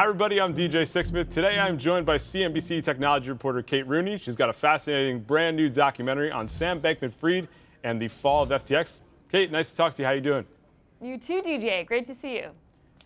everybody, I'm DJ Sixsmith. Today I'm joined by CNBC technology reporter Kate Rooney. She's got a fascinating brand new documentary on Sam Bankman-Fried and the fall of FTX. Kate, nice to talk to you. How you doing? You too, DJ. Great to see you.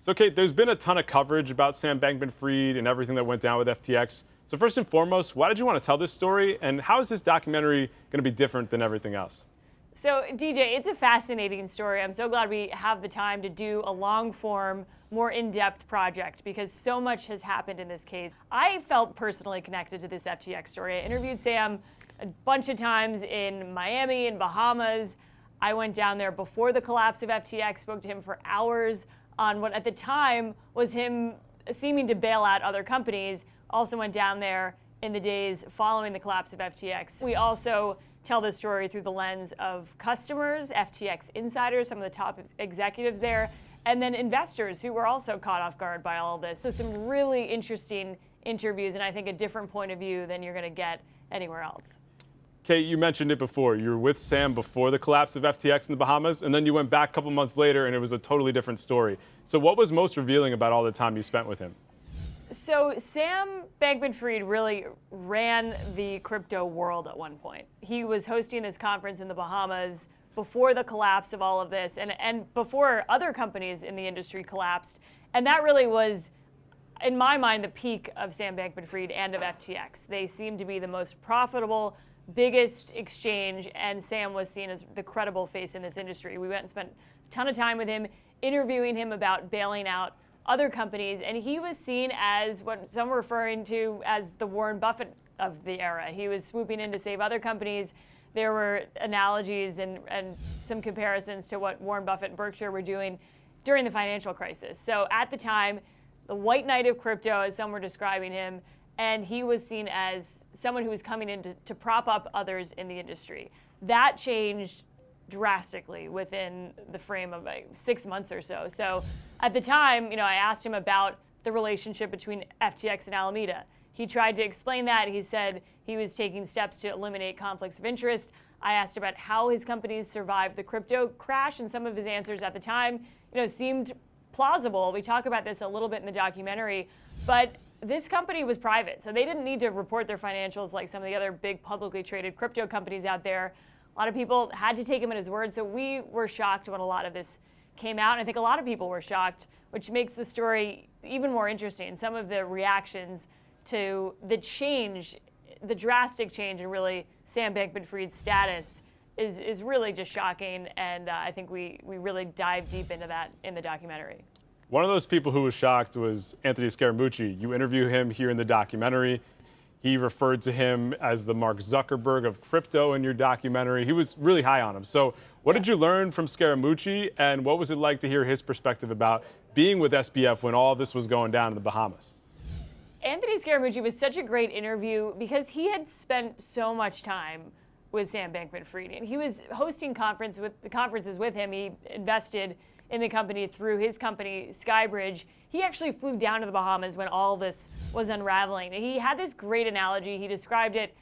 So Kate, there's been a ton of coverage about Sam Bankman-Fried and everything that went down with FTX. So first and foremost, why did you want to tell this story, and how is this documentary going to be different than everything else? So DJ, it's a fascinating story. I'm so glad we have the time to do a long-form, more in-depth project because so much has happened in this case. I felt personally connected to this FTX story. I interviewed Sam a bunch of times in Miami and Bahamas. I went down there before the collapse of FTX, spoke to him for hours on what at the time was him seeming to bail out other companies. Also went down there in the days following the collapse of FTX. We also tell the story through the lens of customers, FTX insiders, some of the top executives there, and then investors who were also caught off guard by all of this. So some really interesting interviews, and I think a different point of view than you're going to get anywhere else. Kate, you mentioned it before. You were with Sam before the collapse of FTX in the Bahamas, and then you went back a couple months later, and it was a totally different story. So what was most revealing about all the time you spent with him? So Sam Bankman-Fried really ran the crypto world at one point. He was hosting this conference in the Bahamas before the collapse of all of this and before other companies in the industry collapsed. And that really was, in my mind, the peak of Sam Bankman-Fried and of FTX. They seemed to be the most profitable, biggest exchange, and Sam was seen as the credible face in this industry. We went and spent a ton of time with him, interviewing him about bailing out other companies, and he was seen as what some were referring to as the Warren Buffett of the era. He was swooping in to save other companies. There were analogies and some comparisons to what Warren Buffett and Berkshire were doing during the financial crisis. So at the time, the white knight of crypto, as some were describing him, and he was seen as someone who was coming in to prop up others in the industry. That changed drastically within the frame of 6 months or so. So at the time, I asked him about the relationship between FTX and Alameda. He tried to explain that. He said he was taking steps to eliminate conflicts of interest. I asked about how his companies survived the crypto crash, and some of his answers at the time, seemed plausible. We talk about this a little bit in the documentary, but this company was private, so they didn't need to report their financials like some of the other big publicly traded crypto companies out there. A lot of people had to take him at his word, so we were shocked when a lot of this came out. And I think a lot of people were shocked, which makes the story even more interesting. Some of the reactions to the change, the drastic change in really Sam Bankman-Fried's status is really just shocking. And I think we really dive deep into that in the documentary. One of those people who was shocked was Anthony Scaramucci. You interview him here in the documentary. He referred to him as the Mark Zuckerberg of crypto in your documentary. He was really high on him. So what did you learn from Scaramucci, and what was it like to hear his perspective about being with SBF when all of this was going down in the Bahamas? Anthony Scaramucci was such a great interview because he had spent so much time with Sam Bankman-Fried. And he was hosting conferences with him. He invested in the company through his company, Skybridge. He actually flew down to the Bahamas when all this was unraveling. He had this great analogy. He described it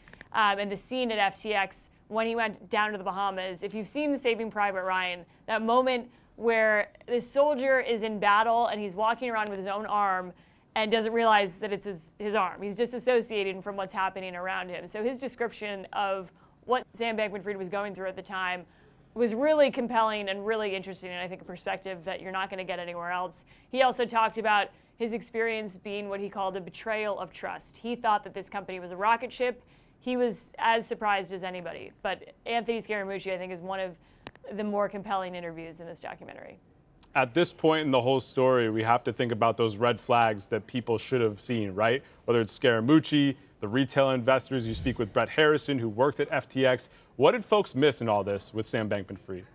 in the scene at FTX when he went down to the Bahamas. If you've seen the Saving Private Ryan, that moment where the soldier is in battle and he's walking around with his own arm and doesn't realize that it's his arm. He's disassociated from what's happening around him. So his description of what Sam Bankman-Fried was going through at the time was really compelling and really interesting, and I think a perspective that you're not going to get anywhere else. He also talked about his experience being what he called a betrayal of trust. He thought that this company was a rocket ship. He was as surprised as anybody. But Anthony Scaramucci, I think, is one of the more compelling interviews in this documentary. At this point in the whole story, we have to think about those red flags that people should have seen, right? Whether it's Scaramucci, the retail investors. You speak with Brett Harrison, who worked at FTX. What did folks miss in all this with Sam Bankman-Fried?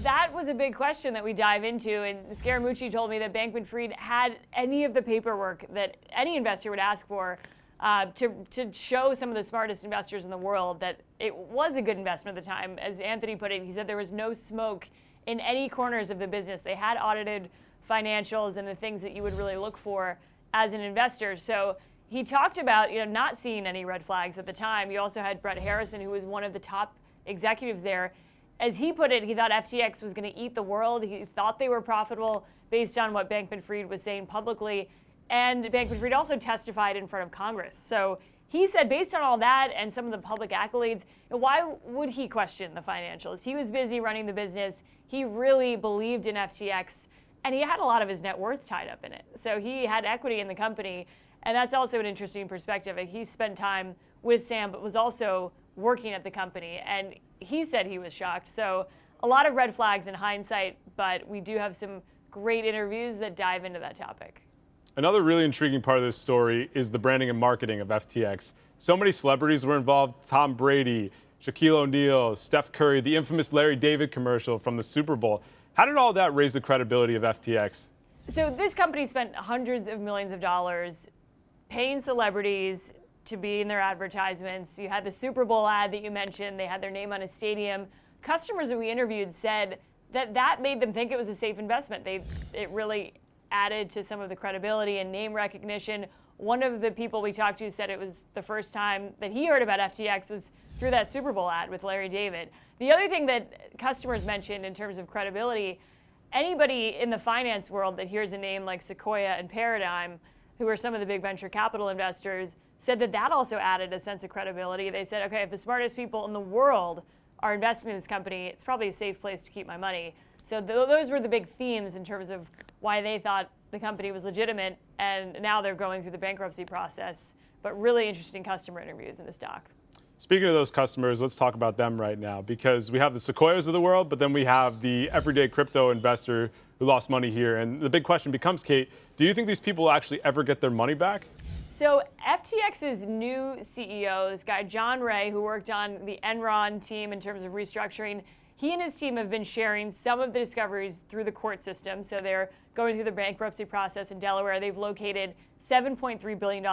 That was a big question that we dive into, and Scaramucci told me that Bankman-Fried had any of the paperwork that any investor would ask for to show some of the smartest investors in the world that it was a good investment at the time. As Anthony put it, he said there was no smoke in any corners of the business. They had audited financials and the things that you would really look for as an investor. So he talked about not seeing any red flags at the time. You also had Brett Harrison, who was one of the top executives there. As he put it, he thought FTX was going to eat the world. He thought they were profitable based on what Bankman-Fried was saying publicly. And Bankman-Fried also testified in front of Congress. So he said, based on all that and some of the public accolades, why would he question the financials? He was busy running the business. He really believed in FTX, and he had a lot of his net worth tied up in it. So he had equity in the company, and that's also an interesting perspective. He spent time with Sam, but was also working at the company, and he said he was shocked. So a lot of red flags in hindsight, but we do have some great interviews that dive into that topic. Another really intriguing part of this story is the branding and marketing of FTX. So many celebrities were involved: Tom Brady, Shaquille O'Neal, Steph Curry, the infamous Larry David commercial from the Super Bowl. How did all that raise the credibility of FTX? So this company spent hundreds of millions of dollars paying celebrities to be in their advertisements. You had the Super Bowl ad that you mentioned. They had their name on a stadium. Customers that we interviewed said that made them think it was a safe investment. It really added to some of the credibility and name recognition. One of the people we talked to said it was the first time that he heard about FTX was through that Super Bowl ad with Larry David. The other thing that customers mentioned in terms of credibility, anybody in the finance world that hears a name like Sequoia and Paradigm, who are some of the big venture capital investors, said that also added a sense of credibility. They said, okay, if the smartest people in the world are investing in this company, it's probably a safe place to keep my money. So those were the big themes in terms of why they thought the company was legitimate, and now they're going through the bankruptcy process. But really interesting customer interviews in this doc. Speaking of those customers, let's talk about them right now, because we have the Sequoias of the world, but then we have the everyday crypto investor who lost money here. And the big question becomes, Kate, do you think these people will actually ever get their money back? So FTX's new CEO, this guy John Ray, who worked on the Enron team in terms of restructuring, he and his team have been sharing some of the discoveries through the court system. So they're going through the bankruptcy process in Delaware. They've located $7.3 billion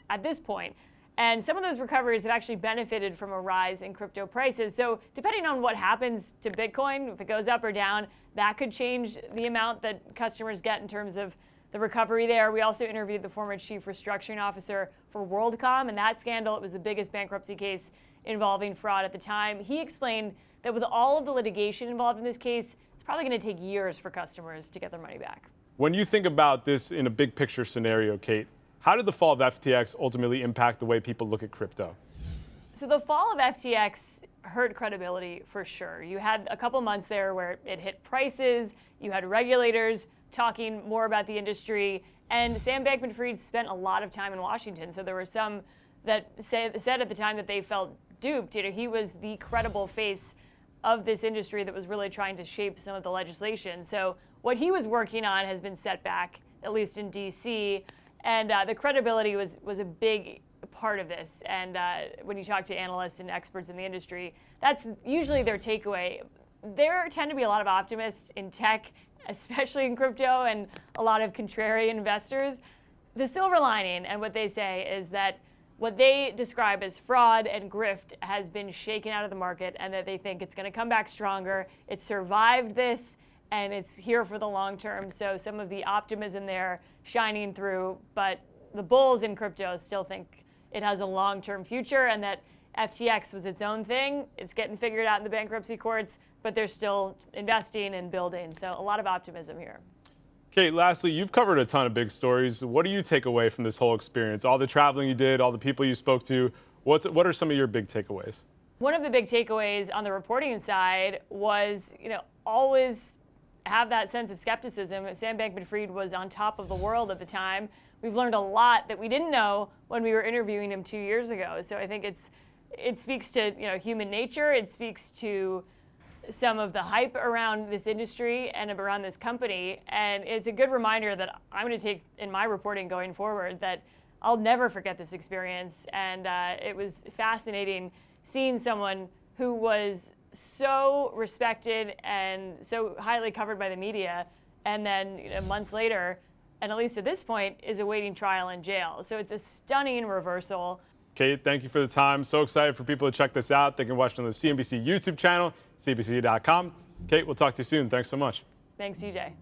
at this point. And some of those recoveries have actually benefited from a rise in crypto prices. So depending on what happens to Bitcoin, if it goes up or down, that could change the amount that customers get in terms of the recovery there. We also interviewed the former chief restructuring officer for WorldCom, and that scandal, it was the biggest bankruptcy case involving fraud at the time. He explained that with all of the litigation involved in this case, it's probably going to take years for customers to get their money back. When you think about this in a big picture scenario, Kate, how did the fall of FTX ultimately impact the way people look at crypto? So the fall of FTX hurt credibility for sure. You had a couple months there where it hit prices, you had regulators talking more about the industry, and Sam Bankman-Fried spent a lot of time in Washington. So there were some that said at the time that they felt duped. He was the credible face of this industry that was really trying to shape some of the legislation. So what he was working on has been set back, at least in DC, and the credibility was a big part of this. And when you talk to analysts and experts in the industry, that's usually their takeaway. There tend to be a lot of optimists in tech, especially in crypto, and a lot of contrarian investors. The silver lining, and what they say, is that what they describe as fraud and grift has been shaken out of the market, and that they think it's going to come back stronger. It survived this, and it's here for the long term. So some of the optimism there shining through, but the bulls in crypto still think it has a long-term future, and that FTX was its own thing. It's getting figured out in the bankruptcy courts, but they're still investing and building. So a lot of optimism here. Kate, lastly, you've covered a ton of big stories. What do you take away from this whole experience? All the traveling you did, all the people you spoke to, what are some of your big takeaways? One of the big takeaways on the reporting side was, always have that sense of skepticism. Sam Bankman-Fried was on top of the world at the time. We've learned a lot that we didn't know when we were interviewing him 2 years ago. So I think it speaks to human nature. It speaks to some of the hype around this industry and around this company. And it's a good reminder that I'm going to take in my reporting going forward, that I'll never forget this experience. And it was fascinating seeing someone who was so respected and so highly covered by the media, and then months later, and at least at this point, is awaiting trial in jail. So it's a stunning reversal. Kate, thank you for the time. So excited for people to check this out. They can watch it on the CNBC YouTube channel, CNBC.com. Kate, we'll talk to you soon. Thanks so much. Thanks, CJ.